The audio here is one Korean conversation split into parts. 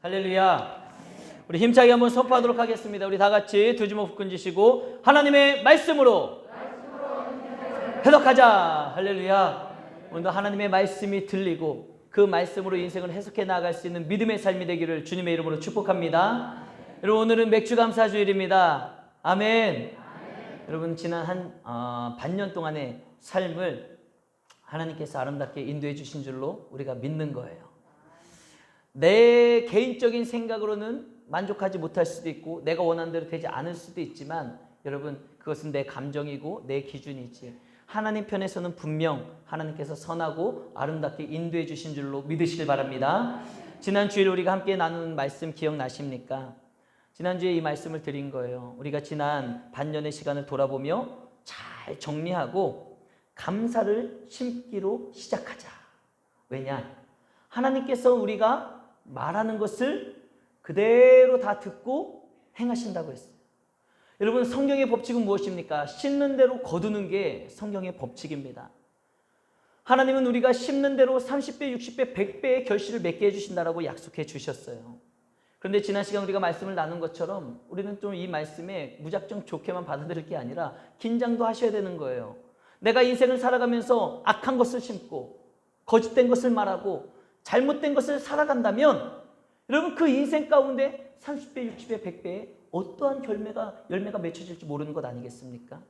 할렐루야. 우리 힘차게 한번 선포하도록 하겠습니다. 우리 다 같이 두 주먹 끈지시고 하나님의 말씀으로 해석하자. 할렐루야. 오늘도 하나님의 말씀이 들리고 그 말씀으로 인생을 해석해 나아갈 수 있는 믿음의 삶이 되기를 주님의 이름으로 축복합니다. 여러분, 오늘은 맥주감사주일입니다. 아멘. 여러분, 지난 반년 동안의 삶을 하나님께서 아름답게 인도해 주신 줄로 우리가 믿는 거예요. 내 개인적인 생각으로는 만족하지 못할 수도 있고 내가 원하는 대로 되지 않을 수도 있지만 여러분, 그것은 내 감정이고 내 기준이지 하나님 편에서는 분명 하나님께서 선하고 아름답게 인도해 주신 줄로 믿으시길 바랍니다. 지난 주일 우리가 함께 나눈 말씀 기억나십니까? 지난주에 이 말씀을 드린 거예요. 우리가 지난 반년의 시간을 돌아보며 잘 정리하고 감사를 심기로 시작하자. 왜냐? 하나님께서 우리가 말하는 것을 그대로 다 듣고 행하신다고 했어요. 여러분, 성경의 법칙은 무엇입니까? 심는 대로 거두는 게 성경의 법칙입니다. 하나님은 우리가 심는 대로 30배, 60배, 100배의 결실을 맺게 해주신다라고 약속해 주셨어요. 그런데 지난 시간 우리가 말씀을 나눈 것처럼 우리는 좀 이 말씀에 무작정 좋게만 받아들일 게 아니라 긴장도 하셔야 되는 거예요. 내가 인생을 살아가면서 악한 것을 심고 거짓된 것을 말하고 잘못된 것을 살아간다면 여러분, 그 인생 가운데 30배, 60배, 100배의 어떠한 열매가 맺혀질지 모르는 것 아니겠습니까?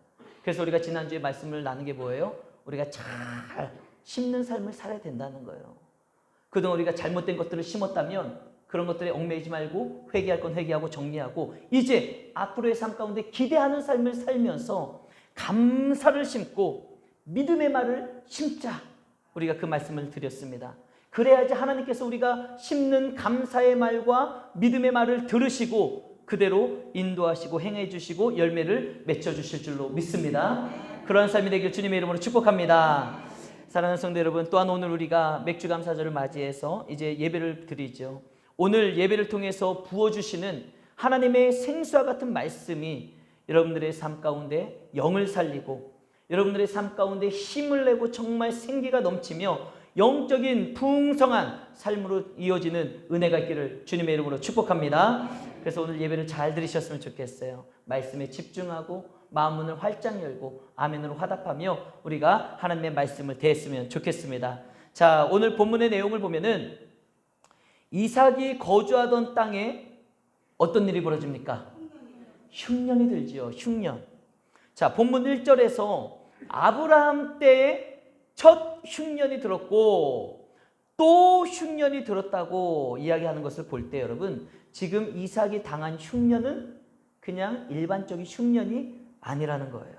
그래서 우리가 지난주에 말씀을 나눈 게 뭐예요? 우리가 잘 심는 삶을 살아야 된다는 거예요. 그동안 우리가 잘못된 것들을 심었다면 그런 것들에 얽매이지 말고 회개할 건 회개하고 정리하고 이제 앞으로의 삶 가운데 기대하는 삶을 살면서 감사를 심고 믿음의 말을 심자. 우리가 그 말씀을 드렸습니다. 그래야지 하나님께서 우리가 심는 감사의 말과 믿음의 말을 들으시고 그대로 인도하시고 행해 주시고 열매를 맺혀 주실 줄로 믿습니다. 그러한 삶이 되길 주님의 이름으로 축복합니다. 사랑하는 성도 여러분, 또한 오늘 우리가 맥주감사절을 맞이해서 이제 예배를 드리죠. 오늘 예배를 통해서 부어주시는 하나님의 생수와 같은 말씀이 여러분들의 삶 가운데 영을 살리고 여러분들의 삶 가운데 힘을 내고 정말 생기가 넘치며 영적인 풍성한 삶으로 이어지는 은혜가 있기를 주님의 이름으로 축복합니다. 그래서 오늘 예배를 잘 들으셨으면 좋겠어요. 말씀에 집중하고 마음 문을 활짝 열고 아멘으로 화답하며 우리가 하나님의 말씀을 대했으면 좋겠습니다. 자, 오늘 본문의 내용을 보면은 이삭이 거주하던 땅에 어떤 일이 벌어집니까? 흉년이 들지요. 흉년. 자, 본문 1절에서 아브라함 때에 첫 흉년이 들었고 또 흉년이 들었다고 이야기하는 것을 볼 때 여러분, 지금 이삭이 당한 흉년은 그냥 일반적인 흉년이 아니라는 거예요.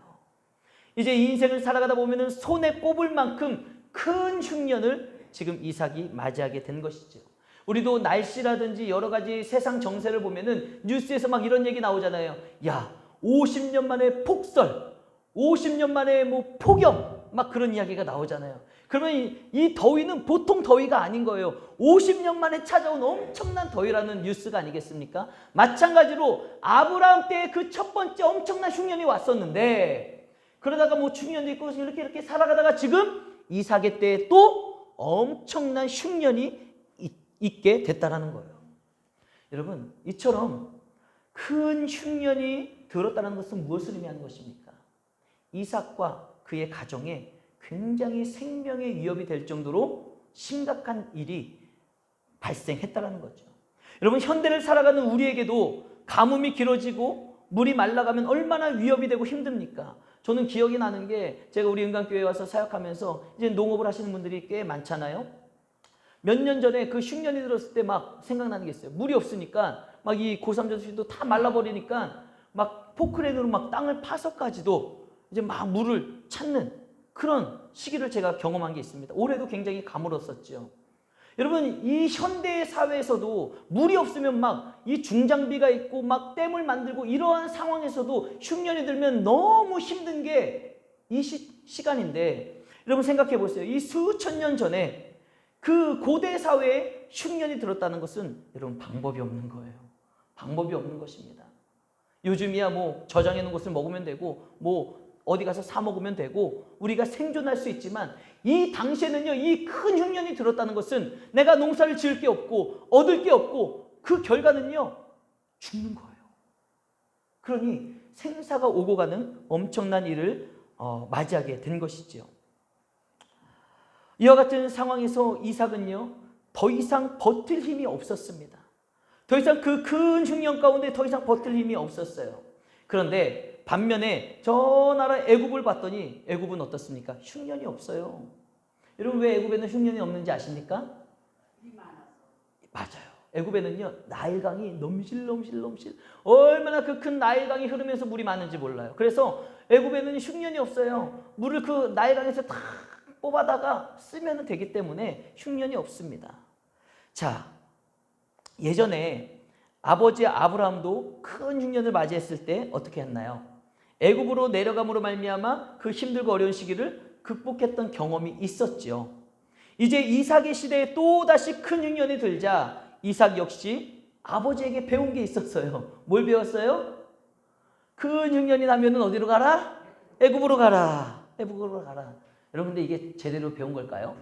이제 인생을 살아가다 보면은 손에 꼽을 만큼 큰 흉년을 지금 이삭이 맞이하게 된 것이죠. 우리도 날씨라든지 여러 가지 세상 정세를 보면은 뉴스에서 막 이런 얘기 나오잖아요. 야, 50년 만에 폭설, 50년 만에 뭐 폭염, 막 그런 이야기가 나오잖아요. 그러면 이 더위는 보통 더위가 아닌 거예요. 50년 만에 찾아온 엄청난 더위라는 뉴스가 아니겠습니까? 마찬가지로 아브라함 때의 그 첫 번째 엄청난 흉년이 왔었는데 그러다가 뭐 중년도 있고 이렇게 살아가다가 지금 이삭의 때에 또 엄청난 흉년이 있게 됐다라는 거예요. 여러분, 이처럼 큰 흉년이 들었다는 것은 무엇을 의미하는 것입니까? 이삭과 그의 가정에 굉장히 생명의 위협이 될 정도로 심각한 일이 발생했다는 거죠. 여러분, 현대를 살아가는 우리에게도 가뭄이 길어지고 물이 말라가면 얼마나 위협이 되고 힘듭니까? 저는 기억이 나는 게 제가 우리 은강교회에 와서 사역하면서 이제 농업을 하시는 분들이 꽤 많잖아요. 몇 년 전에 그 흉년이 들었을 때 막 생각나는 게 있어요. 물이 없으니까 막 이 고삼저수지도 다 말라버리니까 막 포크레인으로 막 땅을 파서까지도 이제 막 물을 찾는 그런 시기를 제가 경험한 게 있습니다. 올해도 굉장히 가물었었죠. 여러분, 이 현대의 사회에서도 물이 없으면 막 이 중장비가 있고 막 댐을 만들고 이러한 상황에서도 흉년이 들면 너무 힘든 게 이 시간인데 여러분 생각해 보세요. 이 수천 년 전에 그 고대 사회에 흉년이 들었다는 것은 여러분 방법이 없는 거예요. 방법이 없는 것입니다. 요즘이야 뭐 저장해 놓은 것을 먹으면 되고 뭐 어디 가서 사 먹으면 되고 우리가 생존할 수 있지만 이 당시에는요, 이 큰 흉년이 들었다는 것은 내가 농사를 지을 게 없고 얻을 게 없고 그 결과는요, 죽는 거예요. 그러니 생사가 오고 가는 엄청난 일을 맞이하게 된 것이지요. 이와 같은 상황에서 이삭은요, 더 이상 버틸 힘이 없었습니다. 더 이상 그 큰 흉년 가운데 더 이상 버틸 힘이 없었어요. 그런데 반면에 저 나라 애굽을 봤더니 애굽은 어떻습니까? 흉년이 없어요. 여러분, 왜 애굽에는 흉년이 없는지 아십니까? 맞아요. 애굽에는요, 나일강이 넘실 얼마나 그 큰 나일강이 흐르면서 물이 많은지 몰라요. 그래서 애굽에는 흉년이 없어요. 물을 그 나일강에서 다 뽑아다가 쓰면 되기 때문에 흉년이 없습니다. 자, 예전에 아버지 아브라함도 큰 흉년을 맞이했을 때 어떻게 했나요? 애굽으로 내려감으로 말미암아 그 힘들고 어려운 시기를 극복했던 경험이 있었지요. 이제 이삭의 시대에 또다시 큰 흉년이 들자 이삭 역시 아버지에게 배운 게 있었어요. 뭘 배웠어요? 큰 흉년이 나면은 어디로 가라? 애굽으로 가라. 애굽으로 가라. 여러분, 근데 이게 제대로 배운 걸까요?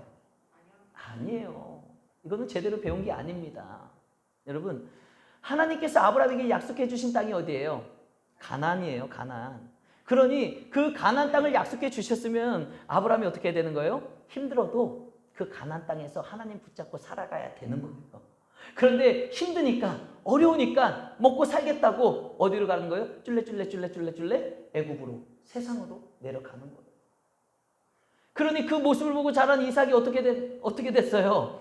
아니에요. 이거는 제대로 배운 게 아닙니다. 여러분, 하나님께서 아브라함에게 약속해 주신 땅이 어디예요? 가나안이에요. 가나안. 그러니 그 가나안 땅을 약속해 주셨으면 아브라함이 어떻게 해야 되는 거예요? 힘들어도 그 가나안 땅에서 하나님 붙잡고 살아가야 되는 거예요. 그런데 힘드니까, 어려우니까 먹고 살겠다고 어디로 가는 거예요? 쫄래 애굽으로, 세상으로 내려가는 거예요. 그러니 그 모습을 보고 자란 이삭이 어떻게 됐어요?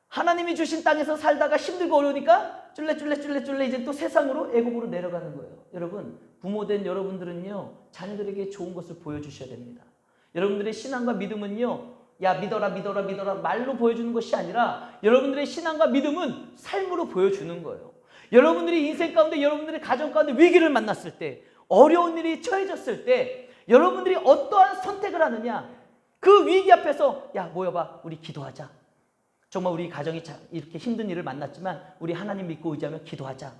하나님이 주신 땅에서 살다가 힘들고 어려우니까 쫄래 이제 또 세상으로, 애굽으로 내려가는 거예요. 여러분, 부모된 여러분들은요, 자녀들에게 좋은 것을 보여주셔야 됩니다. 여러분들의 신앙과 믿음은요, 야, 믿어라 말로 보여주는 것이 아니라 여러분들의 신앙과 믿음은 삶으로 보여주는 거예요. 여러분들이 인생 가운데, 여러분들의 가정 가운데 위기를 만났을 때, 어려운 일이 처해졌을 때 여러분들이 어떠한 선택을 하느냐, 그 위기 앞에서 야, 모여봐, 우리 기도하자. 정말 우리 가정이 이렇게 힘든 일을 만났지만 우리 하나님 믿고 의지하며 기도하자.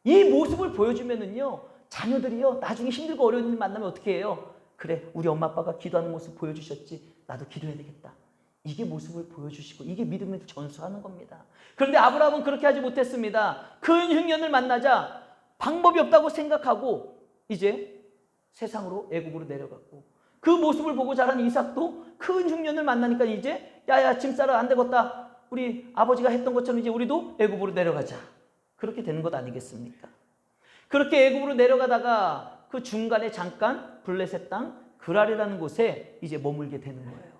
이 모습을 보여주면은요, 자녀들이요, 나중에 힘들고 어려운 일 만나면 어떻게 해요? 그래, 우리 엄마 아빠가 기도하는 모습 보여주셨지, 나도 기도해야 되겠다. 이게 모습을 보여주시고, 이게 믿음을 전수하는 겁니다. 그런데 아브라함은 그렇게 하지 못했습니다. 큰 흉년을 만나자 방법이 없다고 생각하고 이제 세상으로, 애굽으로 내려갔고, 그 모습을 보고 자란 이삭도 큰 흉년을 만나니까 이제 야야, 짐 싸라, 안 되겠다. 우리 아버지가 했던 것처럼 이제 우리도 애굽으로 내려가자. 그렇게 되는 것 아니겠습니까? 그렇게 애굽으로 내려가다가 그 중간에 잠깐 블레셋 땅 그랄이라는 곳에 이제 머물게 되는 거예요.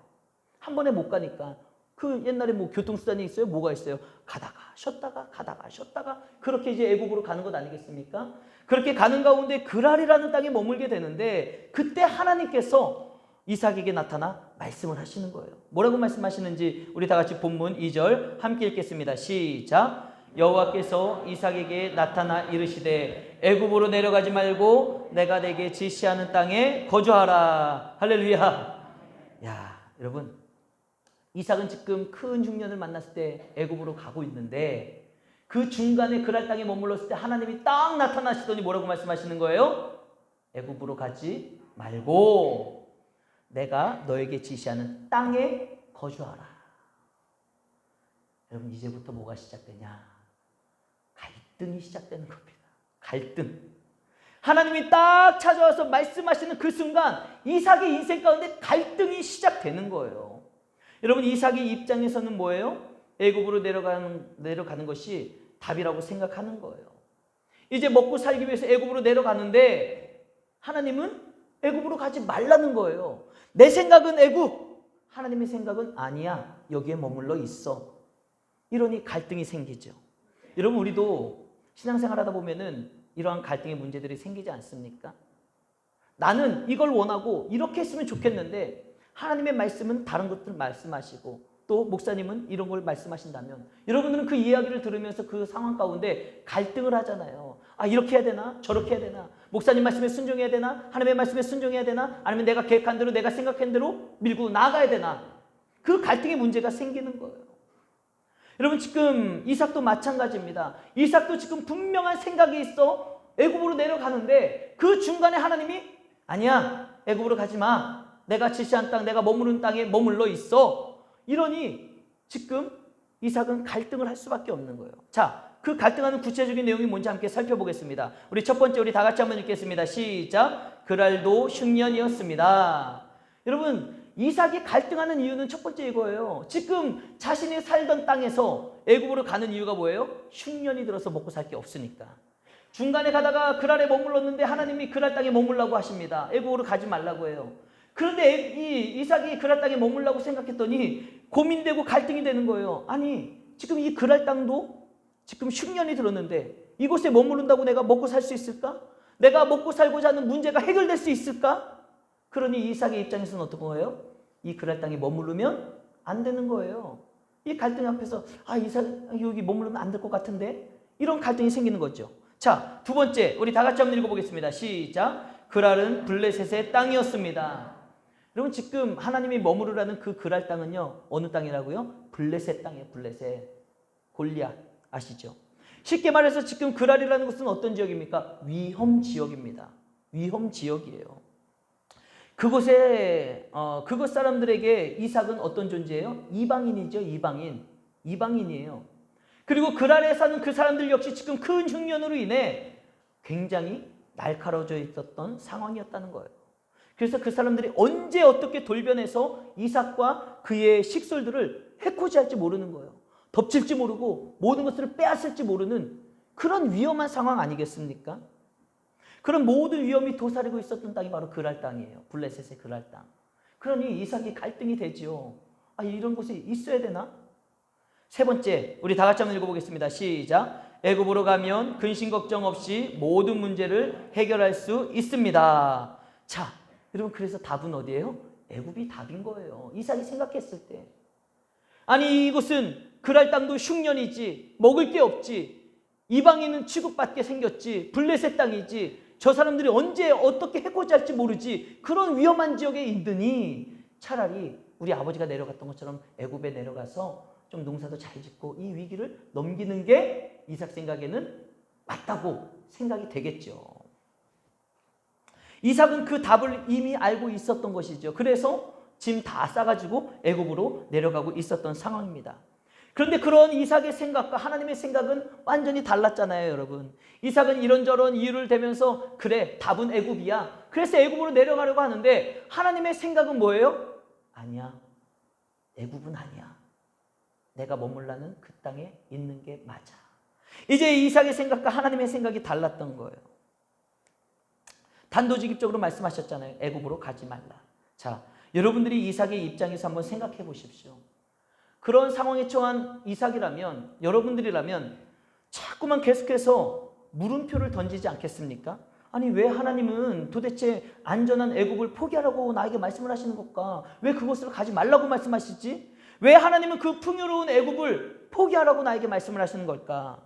한 번에 못 가니까, 그 옛날에 뭐 교통수단이 있어요? 뭐가 있어요? 가다가 쉬었다가 그렇게 이제 애굽으로 가는 것 아니겠습니까? 그렇게 가는 가운데 그랄이라는 땅에 머물게 되는데, 그때 하나님께서 이삭에게 나타나 말씀을 하시는 거예요. 뭐라고 말씀하시는지 우리 다 같이 본문 2절 함께 읽겠습니다. 시작. 여호와께서 이삭에게 나타나 이르시되 애굽으로 내려가지 말고 내가 내게 지시하는 땅에 거주하라. 할렐루야. 야, 여러분, 이삭은 지금 큰 흉년을 만났을 때 애굽으로 가고 있는데, 그 중간에 그랄 땅에 머물렀을 때 하나님이 딱 나타나시더니 뭐라고 말씀하시는 거예요? 애굽으로 가지 말고 내가 너에게 지시하는 땅에 거주하라. 여러분, 이제부터 뭐가 시작되냐? 갈등이 시작되는 겁니다. 갈등. 하나님이 딱 찾아와서 말씀하시는 그 순간 이삭의 인생 가운데 갈등이 시작되는 거예요. 여러분, 이삭의 입장에서는 뭐예요? 애굽으로 내려가는 것이 답이라고 생각하는 거예요. 이제 먹고 살기 위해서 애굽으로 내려가는데 하나님은 애굽으로 가지 말라는 거예요. 내 생각은 애굽, 하나님의 생각은 아니야, 여기에 머물러 있어. 이러니 갈등이 생기죠. 여러분, 우리도 신앙생활 하다 보면은 이러한 갈등의 문제들이 생기지 않습니까? 나는 이걸 원하고 이렇게 했으면 좋겠는데 하나님의 말씀은 다른 것들을 말씀하시고, 또 목사님은 이런 걸 말씀하신다면 여러분들은 그 이야기를 들으면서 그 상황 가운데 갈등을 하잖아요. 아, 이렇게 해야 되나? 저렇게 해야 되나? 목사님 말씀에 순종해야 되나? 하나님의 말씀에 순종해야 되나? 아니면 내가 계획한 대로, 내가 생각한 대로 밀고 나가야 되나? 그 갈등의 문제가 생기는 거예요. 여러분, 지금 이삭도 마찬가지입니다. 이삭도 지금 분명한 생각이 있어 애굽으로 내려가는데, 그 중간에 하나님이 아니야, 애굽으로 가지 마. 내가 지시한 땅, 내가 머무는 땅에 머물러 있어. 이러니 지금 이삭은 갈등을 할 수밖에 없는 거예요. 자, 그 갈등하는 구체적인 내용이 뭔지 함께 살펴보겠습니다. 우리 첫 번째 우리 다 같이 한번 읽겠습니다. 시작. 그랄도 흉년이었습니다. 여러분, 이삭이 갈등하는 이유는 첫 번째 이거예요. 지금 자신이 살던 땅에서 애굽으로 가는 이유가 뭐예요? 흉년이 들어서 먹고 살 게 없으니까. 중간에 가다가 그랄에 머물렀는데 하나님이 그랄 땅에 머물라고 하십니다. 애굽으로 가지 말라고 해요. 그런데 이 이삭이 그랄 땅에 머물라고 생각했더니 고민되고 갈등이 되는 거예요. 아니, 지금 이 그랄 땅도 지금 흉년이 들었는데 이곳에 머무른다고 내가 먹고 살 수 있을까? 내가 먹고 살고자 하는 문제가 해결될 수 있을까? 그러니 이삭의 입장에서는 어떤 거예요? 이 그랄 땅에 머무르면 안 되는 거예요. 이 갈등 앞에서 이삭 여기 머무르면 안 될 것 같은데, 이런 갈등이 생기는 거죠. 자, 두 번째 우리 다 같이 한번 읽어보겠습니다. 시작. 그랄은 블레셋의 땅이었습니다. 여러분, 지금 하나님이 머무르라는 그 그랄 땅은요, 어느 땅이라고요? 블레셋 땅이에요. 블레셋. 골리앗 아시죠? 쉽게 말해서 지금 그랄이라는 곳은 어떤 지역입니까? 위험 지역입니다. 위험 지역이에요. 그곳에 그곳 사람들에게 이삭은 어떤 존재예요? 이방인이죠. 이방인이에요. 그리고 그랄에 사는 그 사람들 역시 지금 큰 흉년으로 인해 굉장히 날카로워져 있었던 상황이었다는 거예요. 그래서 그 사람들이 언제 어떻게 돌변해서 이삭과 그의 식솔들을 해코지할지 모르는 거예요. 덮칠지 모르고 모든 것들을 빼앗을지 모르는 그런 위험한 상황 아니겠습니까? 그런 모든 위험이 도사리고 있었던 땅이 바로 그랄 땅이에요. 블레셋의 그랄 땅. 그러니 이삭이 갈등이 되죠. 이런 곳이 있어야 되나? 세 번째, 우리 다 같이 한번 읽어보겠습니다. 시작. 애굽으로 가면 근심 걱정 없이 모든 문제를 해결할 수 있습니다. 자, 여러분, 그래서 답은 어디예요? 애굽이 답인 거예요. 이삭이 생각했을 때. 아니, 이곳은 그랄 땅도 흉년이지, 먹을 게 없지, 이방인은 취급받게 생겼지, 블레셋 땅이지, 저 사람들이 언제 어떻게 해코지할지 모르지, 그런 위험한 지역에 있더니 차라리 우리 아버지가 내려갔던 것처럼 애굽에 내려가서 좀 농사도 잘 짓고 이 위기를 넘기는 게 이삭 생각에는 맞다고 생각이 되겠죠. 이삭은 그 답을 이미 알고 있었던 것이죠. 그래서 짐 다 싸가지고 애굽으로 내려가고 있었던 상황입니다. 그런데 그런 이삭의 생각과 하나님의 생각은 완전히 달랐잖아요, 여러분. 이삭은 이런저런 이유를 대면서 그래, 답은 애굽이야. 그래서 애굽으로 내려가려고 하는데 하나님의 생각은 뭐예요? 아니야, 애굽은 아니야. 내가 머물라는 그 땅에 있는 게 맞아. 이제 이삭의 생각과 하나님의 생각이 달랐던 거예요. 단도직입적으로 말씀하셨잖아요. 애굽으로 가지 말라. 자, 여러분들이 이삭의 입장에서 한번 생각해 보십시오. 그런 상황에 처한 이삭이라면, 여러분들이라면 자꾸만 계속해서 물음표를 던지지 않겠습니까? 아니, 왜 하나님은 도대체 안전한 애굽을 포기하라고 나에게 말씀을 하시는 걸까? 왜 그곳으로 가지 말라고 말씀하시지? 왜 하나님은 그 풍요로운 애굽을 포기하라고 나에게 말씀을 하시는 걸까?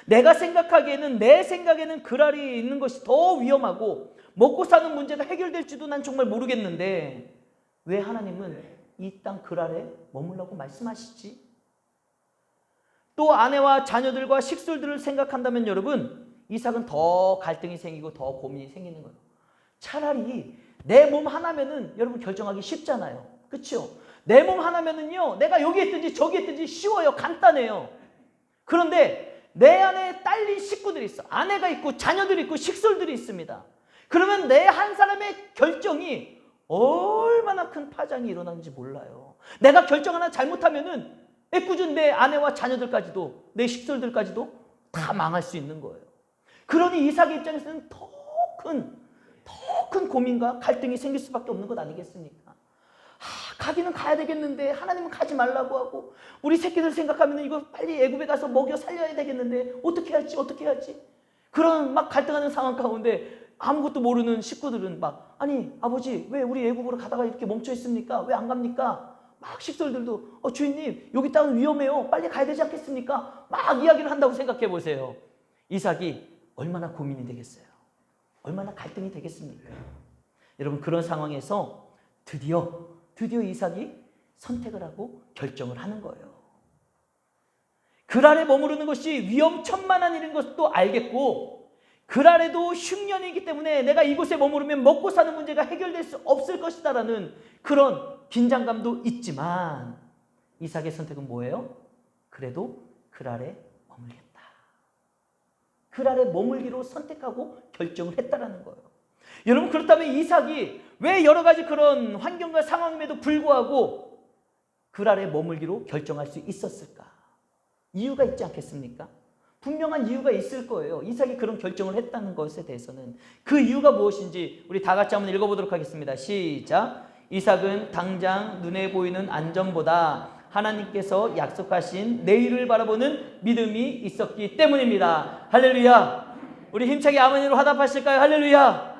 내가 생각하기에는, 내 생각에는 그랄이 있는 것이 더 위험하고 먹고 사는 문제가 해결될지도 난 정말 모르겠는데 왜 하나님은 이 땅 그랄에 머물라고 말씀하시지? 또 아내와 자녀들과 식솔들을 생각한다면 여러분, 이삭은 더 갈등이 생기고 더 고민이 생기는 거예요. 차라리 내 몸 하나면은 여러분 결정하기 쉽잖아요. 그렇죠? 내 몸 하나면은요, 내가 여기 있든지 저기 있든지 쉬워요. 간단해요. 그런데 내 안에 딸린 식구들이 있어. 아내가 있고 자녀들이 있고 식솔들이 있습니다. 그러면 내 한 사람의 결정이 얼마나 큰 파장이 일어나는지 몰라요. 내가 결정 하나 잘못하면은 애꿎은 내 아내와 자녀들까지도, 내 식솔들까지도 다 망할 수 있는 거예요. 그러니 이삭의 입장에서는 더 큰 고민과 갈등이 생길 수밖에 없는 것 아니겠습니까? 가기는 가야 되겠는데 하나님은 가지 말라고 하고, 우리 새끼들 생각하면 이거 빨리 애굽에 가서 먹여 살려야 되겠는데 어떻게 할지 그런 막 갈등하는 상황 가운데 아무것도 모르는 식구들은 막, 아니 아버지 왜 우리 애굽으로 가다가 이렇게 멈춰 있습니까? 왜 안 갑니까? 막 식솔들도 주인님 여기 땅은 위험해요. 빨리 가야 되지 않겠습니까? 막 이야기를 한다고 생각해 보세요. 이삭이 얼마나 고민이 되겠어요? 얼마나 갈등이 되겠습니까? 여러분, 그런 상황에서 드디어 이삭이 선택을 하고 결정을 하는 거예요. 그랄에 머무르는 것이 위험천만한 일인 것도 알겠고, 그랄에도 흉년이기 때문에 내가 이곳에 머무르면 먹고 사는 문제가 해결될 수 없을 것이다라는 그런 긴장감도 있지만, 이삭의 선택은 뭐예요? 그래도 그랄에 머물겠다. 그랄에 머물기로 선택하고 결정을 했다라는 거예요. 여러분, 그렇다면 이삭이 왜 여러 가지 그런 환경과 상황임에도 불구하고 그랄에 머물기로 결정할 수 있었을까? 이유가 있지 않겠습니까? 분명한 이유가 있을 거예요. 이삭이 그런 결정을 했다는 것에 대해서는. 그 이유가 무엇인지 우리 다 같이 한번 읽어보도록 하겠습니다. 시작. 이삭은 당장 눈에 보이는 안전보다 하나님께서 약속하신 내일을 바라보는 믿음이 있었기 때문입니다. 할렐루야. 우리 힘차게 아멘으로 화답하실까요? 할렐루야.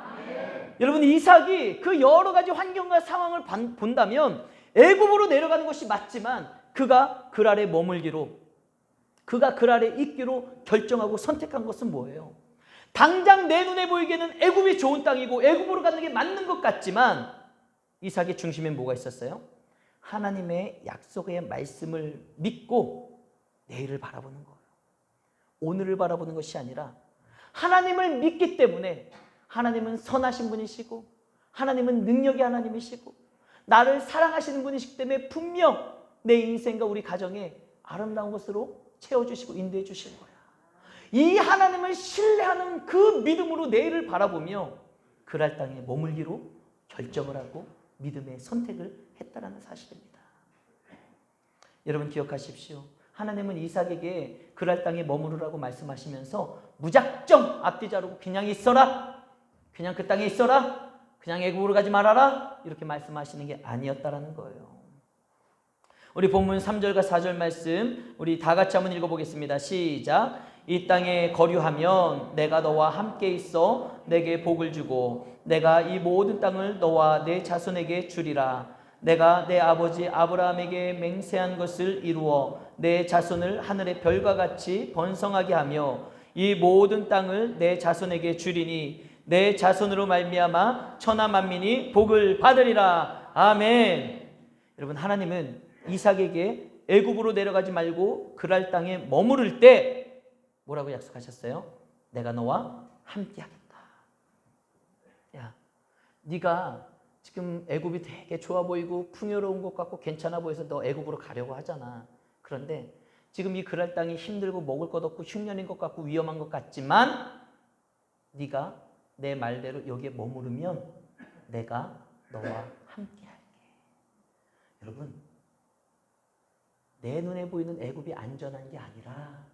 여러분, 이삭이 그 여러 가지 환경과 상황을 본다면 애굽으로 내려가는 것이 맞지만 그가 그랄에 머물기로, 그가 그랄에 있기로 결정하고 선택한 것은 뭐예요? 당장 내 눈에 보이기에는 애굽이 좋은 땅이고 애굽으로 가는 게 맞는 것 같지만 이삭의 중심에 뭐가 있었어요? 하나님의 약속의 말씀을 믿고 내일을 바라보는 거예요. 오늘을 바라보는 것이 아니라 하나님을 믿기 때문에 하나님은 선하신 분이시고 하나님은 능력의 하나님이시고 나를 사랑하시는 분이시기 때문에 분명 내 인생과 우리 가정에 아름다운 것으로 채워주시고 인도해 주실 거야. 이 하나님을 신뢰하는 그 믿음으로 내일을 바라보며 그랄 땅에 머물기로 결정을 하고 믿음의 선택을 했다라는 사실입니다. 여러분, 기억하십시오. 하나님은 이삭에게 그랄 땅에 머무르라고 말씀하시면서 무작정 앞뒤 자르고 그냥 있어라, 그냥 그 땅에 있어라, 그냥 애굽으로 가지 말아라, 이렇게 말씀하시는 게 아니었다라는 거예요. 우리 본문 3절과 4절 말씀 우리 다 같이 한번 읽어보겠습니다. 시작. 이 땅에 거류하면 내가 너와 함께 있어 내게 복을 주고 내가 이 모든 땅을 너와 내 자손에게 주리라. 내가 내 아버지 아브라함에게 맹세한 것을 이루어 내 자손을 하늘의 별과 같이 번성하게 하며 이 모든 땅을 내 자손에게 주리니 내 자손으로 말미암아 천하 만민이 복을 받으리라. 아멘. 여러분, 하나님은 이삭에게 애굽으로 내려가지 말고 그랄 땅에 머무를 때 뭐라고 약속하셨어요? 내가 너와 함께 하겠다. 야, 네가 지금 애굽이 되게 좋아 보이고 풍요로운 것 같고 괜찮아 보여서 너 애굽으로 가려고 하잖아. 그런데 지금 이 그랄 땅이 힘들고 먹을 것 없고 흉년인 것 같고 위험한 것 같지만 네가 내 말대로 여기에 머무르면 내가 너와 함께 할게. 여러분, 내 눈에 보이는 애굽이 안전한 게 아니라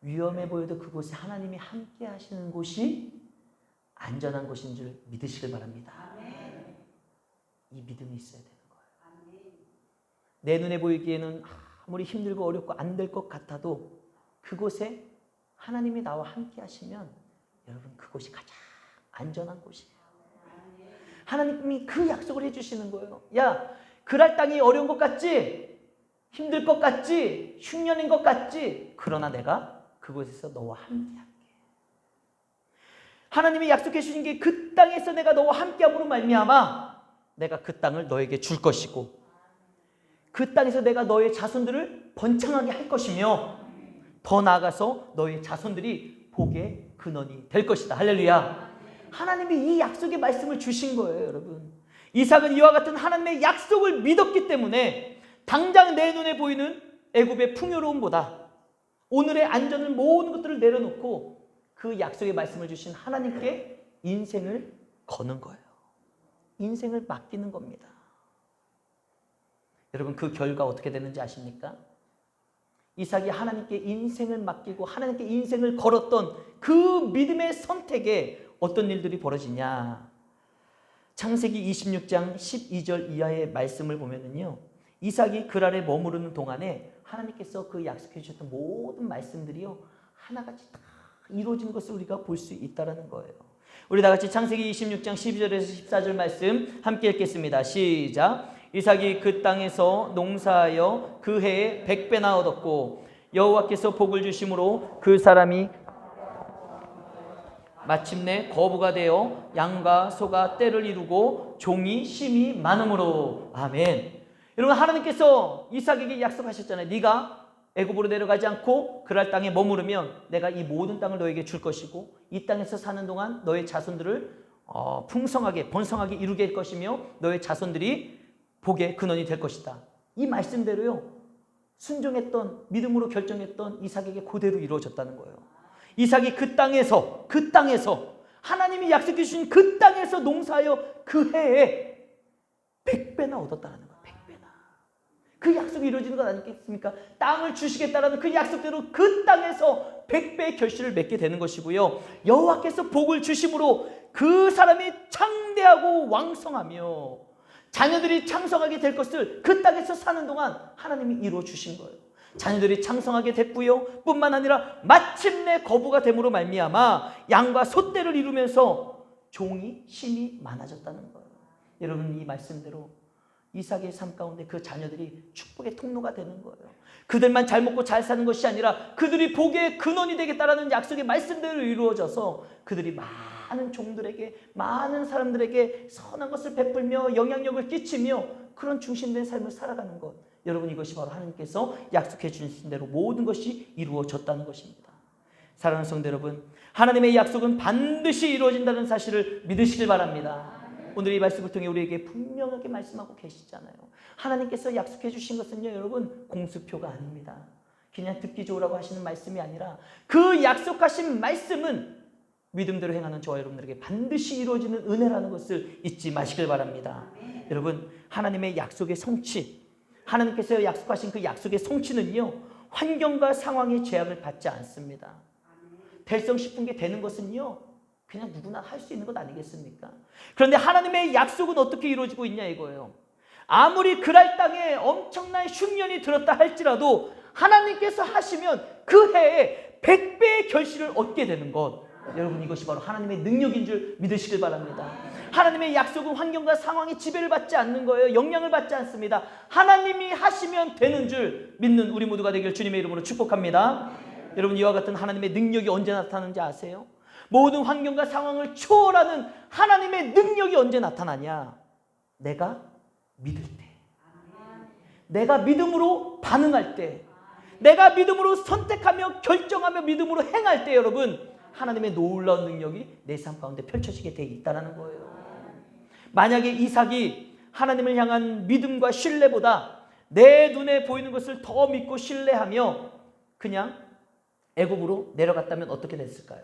위험해 보여도 그곳에 하나님이 함께 하시는 곳이 안전한 곳인 줄 믿으시길 바랍니다. 이 믿음이 있어야 되는 거예요. 내 눈에 보이기에는 아무리 힘들고 어렵고 안 될 것 같아도 그곳에 하나님이 나와 함께 하시면 여러분, 그곳이 가장 안전한 곳이에요. 하나님이 그 약속을 해주시는 거예요. 야, 그랄 땅이 어려운 것 같지? 힘들 것 같지? 흉년인 것 같지? 그러나 내가 그곳에서 너와 함께 할게. 하나님이 약속해 주신 게 그 땅에서 내가 너와 함께함으로 말미암아 내가 그 땅을 너에게 줄 것이고 그 땅에서 내가 너의 자손들을 번창하게 할 것이며 더 나아가서 너의 자손들이 복의 근원이 될 것이다. 할렐루야. 하나님이 이 약속의 말씀을 주신 거예요. 여러분, 이삭은 이와 같은 하나님의 약속을 믿었기 때문에 당장 내 눈에 보이는 애굽의 풍요로움보다 오늘의 안전을 모든 것들을 내려놓고 그 약속의 말씀을 주신 하나님께 인생을 거는 거예요. 인생을 맡기는 겁니다. 여러분, 그 결과 어떻게 되는지 아십니까? 이삭이 하나님께 인생을 맡기고 하나님께 인생을 걸었던 그 믿음의 선택에 어떤 일들이 벌어지냐? 창세기 26장 12절 이하의 말씀을 보면은요, 이삭이 그랄에 머무르는 동안에 하나님께서 그 약속해 주셨던 모든 말씀들이요 하나같이 다 이루어진 것을 우리가 볼 수 있다는 거예요. 우리 다 같이 창세기 26장 12절에서 14절 말씀 함께 읽겠습니다. 시작. 이삭이 그 땅에서 농사하여 그 해에 100배나 얻었고 여호와께서 복을 주심으로 그 사람이 마침내 거부가 되어 양과 소가 떼를 이루고 종이 심히 많음으로. 아멘. 여러분, 하나님께서 이삭에게 약속하셨잖아요. 네가 애굽으로 내려가지 않고 그랄 땅에 머무르면 내가 이 모든 땅을 너에게 줄 것이고 이 땅에서 사는 동안 너의 자손들을 풍성하게 번성하게 이루게 할 것이며 너의 자손들이 복의 근원이 될 것이다. 이 말씀대로요 순종했던, 믿음으로 결정했던 이삭에게 그대로 이루어졌다는 거예요. 이삭이 그 땅에서 하나님이 약속해 주신 그 땅에서 농사하여 그 해에 100배나 얻었다는 거예요. 100배나. 그 약속이 이루어지는 것 아니겠습니까? 땅을 주시겠다라는 그 약속대로 그 땅에서 100배의 결실을 맺게 되는 것이고요. 여호와께서 복을 주심으로 그 사람이 창대하고 왕성하며 자녀들이 창성하게 될 것을 그 땅에서 사는 동안 하나님이 이루어 주신 거예요. 자녀들이 창성하게 됐고요. 뿐만 아니라 마침내 거부가 됨으로 말미암아 양과 소떼를 이루면서 종이 힘이 많아졌다는 거예요. 여러분, 이 말씀대로 이삭의 삶 가운데 그 자녀들이 축복의 통로가 되는 거예요. 그들만 잘 먹고 잘 사는 것이 아니라 그들이 복의 근원이 되겠다라는 약속의 말씀대로 이루어져서 그들이 많은 종들에게, 많은 사람들에게 선한 것을 베풀며 영향력을 끼치며 그런 중심된 삶을 살아가는 것. 여러분, 이것이 바로 하나님께서 약속해 주신 대로 모든 것이 이루어졌다는 것입니다. 사랑하는 성도 여러분, 하나님의 약속은 반드시 이루어진다는 사실을 믿으시길 바랍니다. 오늘 이 말씀을 통해 우리에게 분명하게 말씀하고 계시잖아요. 하나님께서 약속해 주신 것은요, 여러분, 공수표가 아닙니다. 그냥 듣기 좋으라고 하시는 말씀이 아니라 그 약속하신 말씀은 믿음대로 행하는 저와 여러분들에게 반드시 이루어지는 은혜라는 것을 잊지 마시길 바랍니다. 여러분, 하나님의 약속의 성취, 하나님께서 약속하신 그 약속의 성취는요, 환경과 상황의 제약을 받지 않습니다. 될성 싶은 게 되는 것은요, 그냥 누구나 할 수 있는 것 아니겠습니까? 그런데 하나님의 약속은 어떻게 이루어지고 있냐 이거예요. 아무리 그랄 땅에 엄청난 흉년이 들었다 할지라도 하나님께서 하시면 그 해에 100배의 결실을 얻게 되는 것. 여러분, 이것이 바로 하나님의 능력인 줄 믿으시길 바랍니다. 하나님의 약속은 환경과 상황이 지배를 받지 않는 거예요. 영향을 받지 않습니다. 하나님이 하시면 되는 줄 믿는 우리 모두가 되길 주님의 이름으로 축복합니다. 여러분, 이와 같은 하나님의 능력이 언제 나타나는지 아세요? 모든 환경과 상황을 초월하는 하나님의 능력이 언제 나타나냐? 내가 믿을 때, 내가 믿음으로 반응할 때, 내가 믿음으로 선택하며 결정하며 믿음으로 행할 때, 여러분, 하나님의 놀라운 능력이 내 삶 가운데 펼쳐지게 돼 있다는 거예요. 만약에 이삭이 하나님을 향한 믿음과 신뢰보다 내 눈에 보이는 것을 더 믿고 신뢰하며 그냥 애굽으로 내려갔다면 어떻게 됐을까요?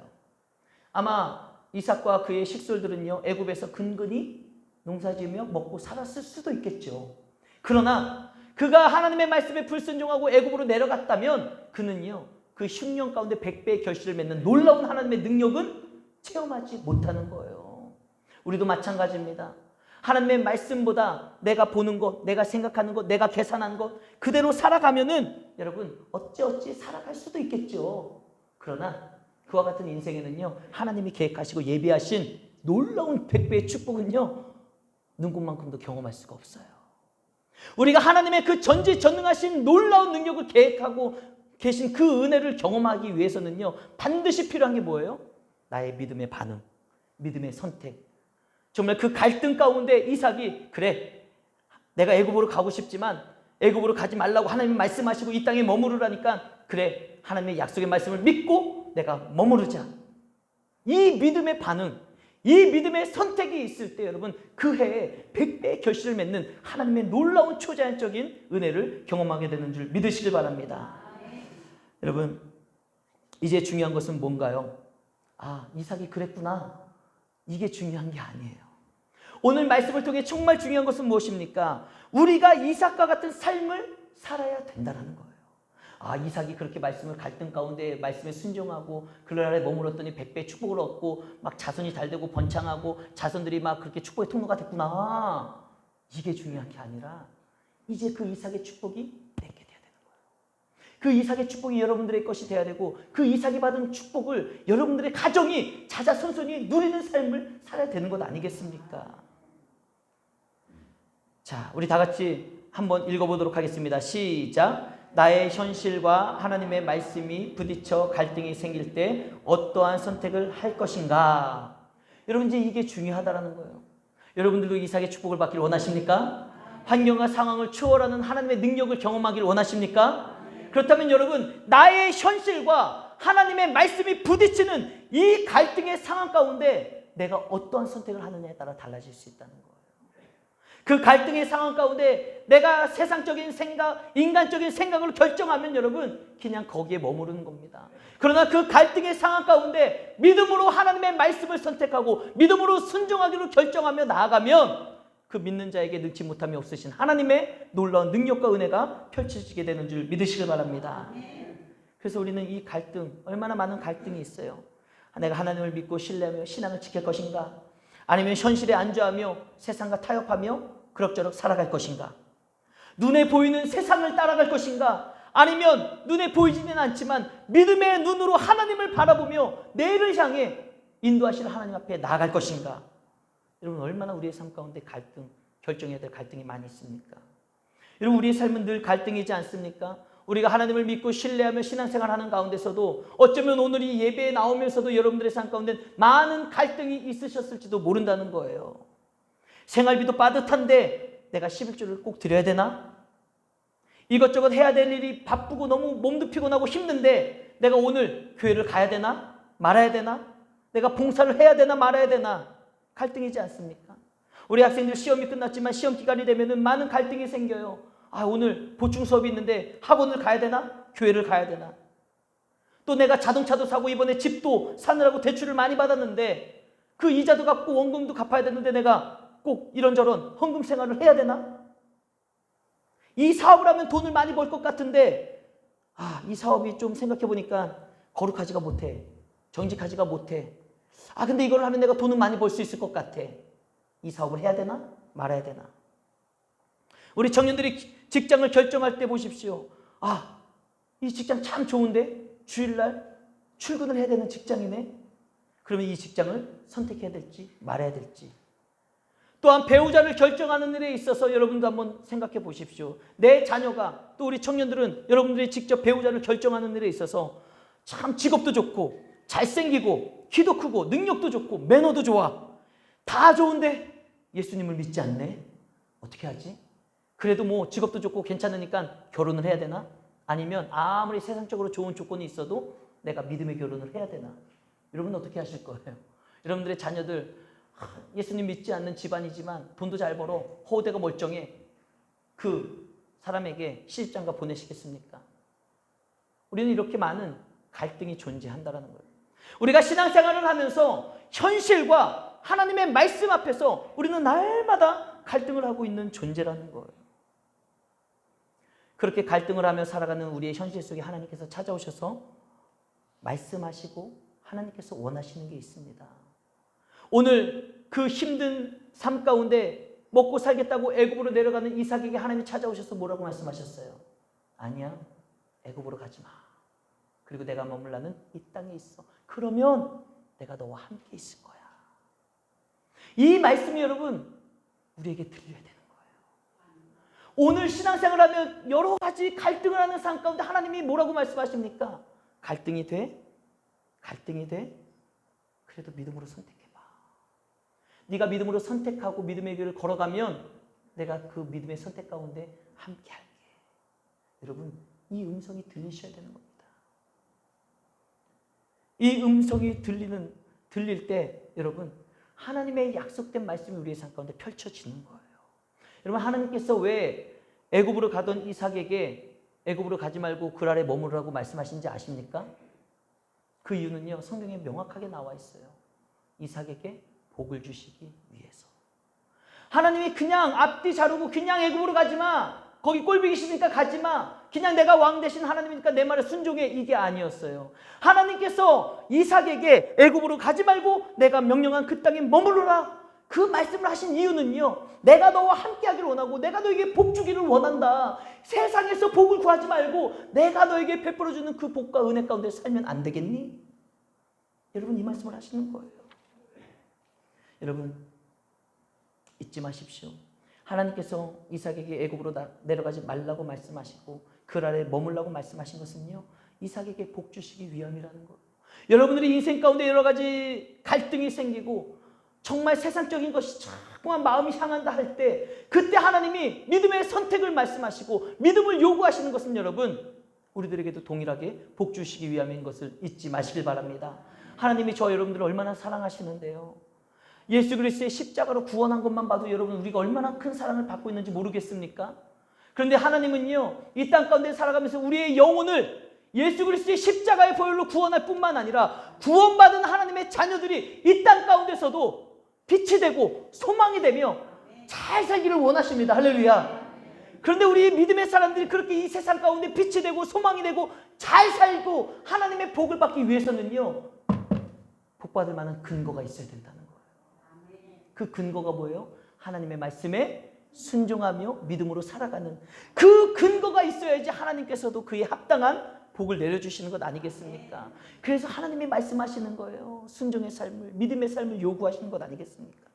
아마 이삭과 그의 식솔들은요, 애굽에서 근근히 농사지으며 먹고 살았을 수도 있겠죠. 그러나 그가 하나님의 말씀에 불순종하고 애굽으로 내려갔다면 그는요, 그 흉년 가운데 100배의 결실을 맺는 놀라운 하나님의 능력은 체험하지 못하는 거예요. 우리도 마찬가지입니다. 하나님의 말씀보다 내가 보는 것, 내가 생각하는 것, 내가 계산하는 것 그대로 살아가면은 여러분 어찌어찌 살아갈 수도 있겠죠. 그러나 그와 같은 인생에는요, 하나님이 계획하시고 예비하신 놀라운 100배의 축복은요, 눈꽃만큼도 경험할 수가 없어요. 우리가 하나님의 그 전지전능하신 놀라운 능력을 계획하고 계신 그 은혜를 경험하기 위해서는요, 반드시 필요한 게 뭐예요? 나의 믿음의 반응, 믿음의 선택. 정말 그 갈등 가운데 이삭이, 그래, 내가 애굽으로 가고 싶지만 애굽으로 가지 말라고 하나님이 말씀하시고 이 땅에 머무르라니까, 그래, 하나님의 약속의 말씀을 믿고 내가 머무르자. 이 믿음의 반응, 이 믿음의 선택이 있을 때 여러분, 그 해에 100배의 결실을 맺는 하나님의 놀라운 초자연적인 은혜를 경험하게 되는 줄 믿으시길 바랍니다. 여러분, 이제 중요한 것은 뭔가요? 아, 이삭이 그랬구나. 이게 중요한 게 아니에요. 오늘 말씀을 통해 정말 중요한 것은 무엇입니까? 우리가 이삭과 같은 삶을 살아야 된다는 거예요. 아, 이삭이 그렇게 말씀을 갈등 가운데 말씀에 순종하고 그 나라에 머물렀더니 100배의 축복을 얻고 막 자손이 잘 되고 번창하고 자손들이 막 그렇게 축복의 통로가 됐구나. 이게 중요한 게 아니라 이제 그 이삭의 축복이 그 이삭의 축복이 여러분들의 것이 되어야 되고 그 이삭이 받은 축복을 여러분들의 가정이 자자손손이 누리는 삶을 살아야 되는 것 아니겠습니까? 자, 우리 다 같이 한번 읽어보도록 하겠습니다. 시작. 나의 현실과 하나님의 말씀이 부딪혀 갈등이 생길 때 어떠한 선택을 할 것인가? 여러분, 이제 이게 중요하다는 거예요. 여러분들도 이삭의 축복을 받기를 원하십니까? 환경과 상황을 초월하는 하나님의 능력을 경험하기를 원하십니까? 그렇다면 여러분, 나의 현실과 하나님의 말씀이 부딪히는 이 갈등의 상황 가운데 내가 어떠한 선택을 하느냐에 따라 달라질 수 있다는 거예요. 그 갈등의 상황 가운데 내가 세상적인 생각, 인간적인 생각으로 결정하면 여러분 그냥 거기에 머무르는 겁니다. 그러나 그 갈등의 상황 가운데 믿음으로 하나님의 말씀을 선택하고 믿음으로 순종하기로 결정하며 나아가면 그 믿는 자에게 능치 못함이 없으신 하나님의 놀라운 능력과 은혜가 펼쳐지게 되는 줄 믿으시길 바랍니다. 그래서 우리는 이 갈등, 얼마나 많은 갈등이 있어요. 내가 하나님을 믿고 신뢰하며 신앙을 지킬 것인가? 아니면 현실에 안주하며 세상과 타협하며 그럭저럭 살아갈 것인가? 눈에 보이는 세상을 따라갈 것인가? 아니면 눈에 보이지는 않지만 믿음의 눈으로 하나님을 바라보며 내일을 향해 인도하시는 하나님 앞에 나아갈 것인가? 여러분 얼마나 우리의 삶 가운데 갈등, 결정해야 될 갈등이 많이 있습니까? 여러분 우리의 삶은 늘 갈등이지 않습니까? 우리가 하나님을 믿고 신뢰하며 신앙생활하는 가운데서도 어쩌면 오늘 이 예배에 나오면서도 여러분들의 삶 가운데 많은 갈등이 있으셨을지도 모른다는 거예요. 생활비도 빠듯한데 내가 11조를 꼭 드려야 되나? 이것저것 해야 될 일이 바쁘고 너무 몸도 피곤하고 힘든데 내가 오늘 교회를 가야 되나? 말아야 되나? 내가 봉사를 해야 되나 말아야 되나? 갈등이지 않습니까? 우리 학생들 시험이 끝났지만 시험 기간이 되면 많은 갈등이 생겨요. 오늘 보충 수업이 있는데 학원을 가야 되나? 교회를 가야 되나? 또 내가 자동차도 사고 이번에 집도 사느라고 대출을 많이 받았는데 그 이자도 갚고 원금도 갚아야 되는데 내가 꼭 이런저런 헌금 생활을 해야 되나? 이 사업을 하면 돈을 많이 벌 것 같은데 이 사업이 좀 생각해 보니까 거룩하지가 못해. 정직하지가 못해. 근데 이걸 하면 내가 돈을 많이 벌 수 있을 것 같아. 이 사업을 해야 되나? 말아야 되나? 우리 청년들이 직장을 결정할 때 보십시오. 이 직장 참 좋은데 주일날 출근을 해야 되는 직장이네. 그러면 이 직장을 선택해야 될지 말아야 될지. 또한 배우자를 결정하는 일에 있어서 여러분도 한번 생각해 보십시오. 내 자녀가 또 우리 청년들은 여러분들이 직접 배우자를 결정하는 일에 있어서 참 직업도 좋고 잘생기고 키도 크고 능력도 좋고 매너도 좋아. 다 좋은데 예수님을 믿지 않네. 어떻게 하지? 그래도 뭐 직업도 좋고 괜찮으니까 결혼을 해야 되나? 아니면 아무리 세상적으로 좋은 조건이 있어도 내가 믿음의 결혼을 해야 되나? 여러분 어떻게 하실 거예요? 여러분들의 자녀들 예수님 믿지 않는 집안이지만 돈도 잘 벌어 호되가 멀쩡해. 그 사람에게 시집장가 보내시겠습니까? 우리는 이렇게 많은 갈등이 존재한다는 거예요. 우리가 신앙생활을 하면서 현실과 하나님의 말씀 앞에서 우리는 날마다 갈등을 하고 있는 존재라는 거예요. 그렇게 갈등을 하며 살아가는 우리의 현실 속에 하나님께서 찾아오셔서 말씀하시고 하나님께서 원하시는 게 있습니다. 오늘 그 힘든 삶 가운데 먹고 살겠다고 애굽으로 내려가는 이삭에게 하나님이 찾아오셔서 뭐라고 말씀하셨어요? 아니야, 애굽으로 가지 마. 그리고 내가 머물라는 이 땅에 있어. 그러면 내가 너와 함께 있을 거야. 이 말씀이 여러분 우리에게 들려야 되는 거예요. 오늘 신앙생활하면 여러 가지 갈등을 하는 삶 가운데 하나님이 뭐라고 말씀하십니까? 갈등이 돼? 갈등이 돼? 그래도 믿음으로 선택해봐. 네가 믿음으로 선택하고 믿음의 길을 걸어가면 내가 그 믿음의 선택 가운데 함께 할게. 여러분 이 음성이 들리셔야 되는 겁니다. 이 음성이 들릴 때 여러분 하나님의 약속된 말씀이 우리의 삶 가운데 펼쳐지는 거예요. 여러분 하나님께서 왜 애굽으로 가던 이삭에게 애굽으로 가지 말고 그 아래 머무르라고 말씀하신지 아십니까? 그 이유는요 성경에 명확하게 나와 있어요. 이삭에게 복을 주시기 위해서. 하나님이 그냥 앞뒤 자르고 그냥 애굽으로 가지 마. 거기 꼴보기 싫으니까 가지 마. 그냥 내가 왕 대신 하나님이니까 내 말에 순종해. 이게 아니었어요. 하나님께서 이삭에게 애굽으로 가지 말고 내가 명령한 그 땅에 머무르라. 그 말씀을 하신 이유는요. 내가 너와 함께하기를 원하고 내가 너에게 복 주기를 원한다. 세상에서 복을 구하지 말고 내가 너에게 베풀어주는 그 복과 은혜 가운데 살면 안 되겠니? 여러분 이 말씀을 하시는 거예요. 여러분 잊지 마십시오. 하나님께서 이삭에게 애굽으로 내려가지 말라고 말씀하시고 그 아래 머물라고 말씀하신 것은요. 이삭에게 복 주시기 위함이라는 거예요. 여러분들이 인생 가운데 여러 가지 갈등이 생기고 정말 세상적인 것이 자꾸만 마음이 향한다 할 때 그때 하나님이 믿음의 선택을 말씀하시고 믿음을 요구하시는 것은 여러분 우리들에게도 동일하게 복 주시기 위함인 것을 잊지 마시길 바랍니다. 하나님이 저 여러분들을 얼마나 사랑하시는데요. 예수 그리스도의 십자가로 구원한 것만 봐도 여러분 우리가 얼마나 큰 사랑을 받고 있는지 모르겠습니까? 그런데 하나님은요, 이 땅 가운데 살아가면서 우리의 영혼을 예수 그리스도의 십자가의 보혈로 구원할 뿐만 아니라 구원받은 하나님의 자녀들이 이 땅 가운데서도 빛이 되고 소망이 되며 잘 살기를 원하십니다. 할렐루야. 그런데 우리 믿음의 사람들이 그렇게 이 세상 가운데 빛이 되고 소망이 되고 잘 살고 하나님의 복을 받기 위해서는요, 복받을 만한 근거가 있어야 된다는 거예요. 그 근거가 뭐예요? 하나님의 말씀에 순종하며 믿음으로 살아가는 그 근거가 있어야지 하나님께서도 그에 합당한 복을 내려주시는 것 아니겠습니까? 그래서 하나님이 말씀하시는 거예요. 순종의 삶을, 믿음의 삶을 요구하시는 것 아니겠습니까?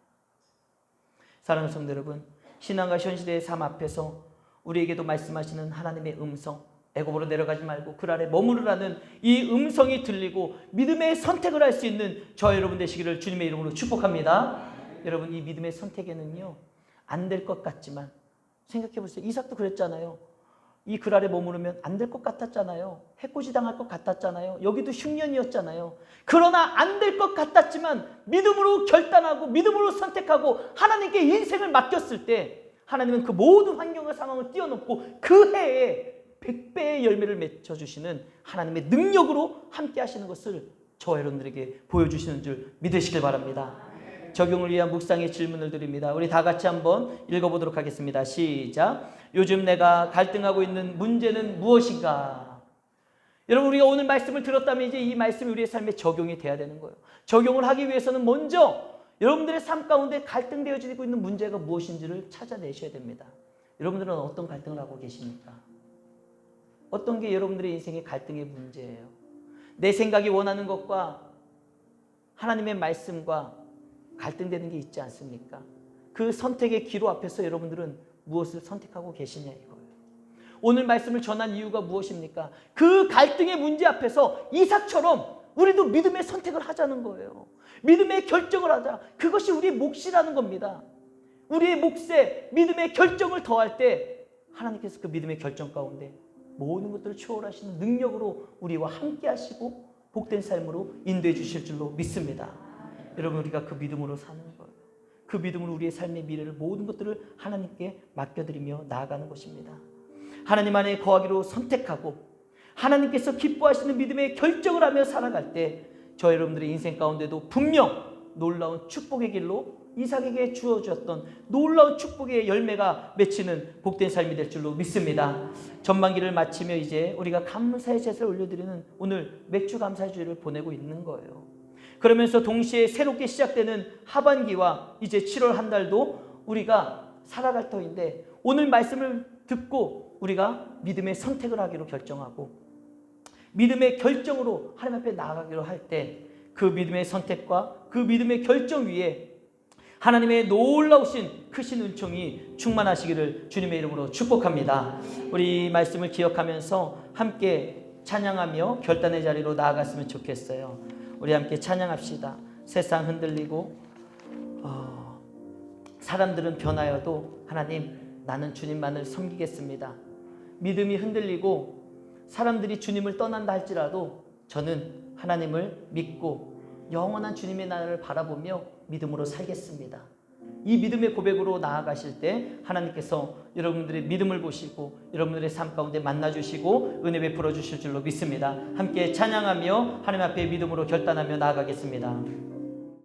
사랑하는 성도 여러분, 신앙과 현실의 삶 앞에서 우리에게도 말씀하시는 하나님의 음성, 애굽으로 내려가지 말고 그 아래 머무르라는 이 음성이 들리고 믿음의 선택을 할 수 있는 저 여러분 되시기를 주님의 이름으로 축복합니다. 여러분, 이 믿음의 선택에는요, 안 될 것 같지만 생각해 보세요. 이삭도 그랬잖아요. 이 글 아래 머무르면 안 될 것 같았잖아요. 해코지 당할 것 같았잖아요. 여기도 흉년이었잖아요. 그러나 안 될 것 같았지만 믿음으로 결단하고 믿음으로 선택하고 하나님께 인생을 맡겼을 때 하나님은 그 모든 환경과 상황을 뛰어넘고 그 해에 100배의 열매를 맺어주시는 하나님의 능력으로 함께 하시는 것을 저 여러분들에게 보여주시는 줄 믿으시길 바랍니다. 적용을 위한 묵상의 질문을 드립니다. 우리 다 같이 한번 읽어보도록 하겠습니다. 시작. 요즘 내가 갈등하고 있는 문제는 무엇인가? 여러분, 우리가 오늘 말씀을 들었다면 이제 이 말씀이 우리의 삶에 적용이 돼야 되는 거예요. 적용을 하기 위해서는 먼저 여러분들의 삶 가운데 갈등되어지고 있는 문제가 무엇인지를 찾아내셔야 됩니다. 여러분들은 어떤 갈등을 하고 계십니까? 어떤 게 여러분들의 인생의 갈등의 문제예요? 내 생각이 원하는 것과 하나님의 말씀과 갈등되는 게 있지 않습니까? 그 선택의 기로 앞에서 여러분들은 무엇을 선택하고 계시냐 이거예요. 오늘 말씀을 전한 이유가 무엇입니까? 그 갈등의 문제 앞에서 이삭처럼 우리도 믿음의 선택을 하자는 거예요. 믿음의 결정을 하자. 그것이 우리의 몫이라는 겁니다. 우리의 몫에 믿음의 결정을 더할 때 하나님께서 그 믿음의 결정 가운데 모든 것들을 초월하시는 능력으로 우리와 함께 하시고 복된 삶으로 인도해 주실 줄로 믿습니다. 여러분, 우리가 그 믿음으로 사는 거예요. 그 믿음으로 우리의 삶의 미래를 모든 것들을 하나님께 맡겨드리며 나아가는 것입니다. 하나님 안에 거하기로 선택하고 하나님께서 기뻐하시는 믿음의 결정을 하며 살아갈 때 저 여러분들의 인생 가운데도 분명 놀라운 축복의 길로 이삭에게 주어졌던 놀라운 축복의 열매가 맺히는 복된 삶이 될 줄로 믿습니다. 전반기를 마치며 이제 우리가 감사의 제사를 올려드리는 오늘 맥주 감사의 주일을 보내고 있는 거예요. 그러면서 동시에 새롭게 시작되는 하반기와 이제 7월 한 달도 우리가 살아갈 터인데 오늘 말씀을 듣고 우리가 믿음의 선택을 하기로 결정하고 믿음의 결정으로 하나님 앞에 나아가기로 할 때 그 믿음의 선택과 그 믿음의 결정 위에 하나님의 놀라우신 크신 은총이 충만하시기를 주님의 이름으로 축복합니다. 우리 말씀을 기억하면서 함께 찬양하며 결단의 자리로 나아갔으면 좋겠어요. 우리 함께 찬양합시다. 세상 흔들리고 사람들은 변하여도 하나님, 나는 주님만을 섬기겠습니다. 믿음이 흔들리고 사람들이 주님을 떠난다 할지라도 저는 하나님을 믿고 영원한 주님의 나라를 바라보며 믿음으로 살겠습니다. 이 믿음의 고백으로 나아가실 때 하나님께서 여러분들의 믿음을 보시고 여러분들의 삶 가운데 만나주시고 은혜 베풀어 주실 줄로 믿습니다. 함께 찬양하며 하나님 앞에 믿음으로 결단하며 나아가겠습니다.